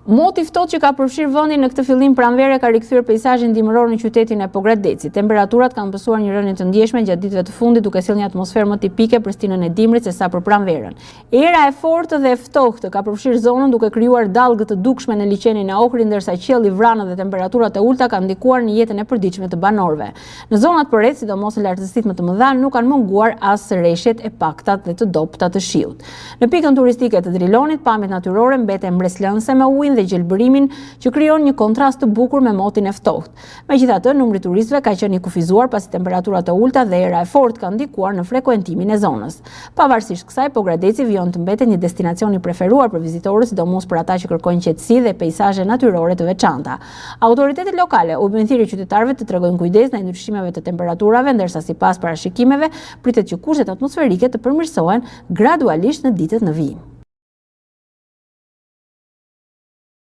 Moti ftohtë që ka përfshirë vendin në këtë fillim pranvere ka rikthyer peizazhin dimëror në qytetin e Pogradecit. Temperaturat kanë pësuar një rënje të ndjeshme gjatë ditëve të fundit, duke sjellë një atmosferë më tipike për stinën e dimrit sesa për pranverën. Era e fortë dhe e ftohtë ka përfshirë zonën duke krijuar dallgë të dukshme në liçenin e Ohrit, ndërsa qielli, vrana dhe temperaturat e ulta kanë ndikuar në jetën e përditshme të banorëve. Në zonat përreth, sidomos në lartësitë më të mëdha, nuk kanë munguar as rreshjet e pakta dhe të dobta të shiut. Në pikën turistike të Drilonit, pamjet natyrore mbeten mbreslënse me ujin dhe gjelbërimin që krijon një kontrast të bukur me motin e ftohtë. Megjithatë, numri turistëve ka qenë i kufizuar pasi temperaturat e ulta dhe era e fortë kanë ndikuar në frekuentimin e zonës. Pavarësisht kësaj, Pogradeci vjen të mbetet një destinacion i preferuar për vizitorët, sidomos për ata që kërkojnë qetësi dhe peizazhe natyrore të veçanta. Autoritetet lokale u bën thirrje qytetarëve të tregojnë kujdes ndaj ndryshimeve të temperaturave, ndërsa sipas parashikimeve pritet që kushtet atmosferike të përmirësohen gradualisht në ditët në vijim.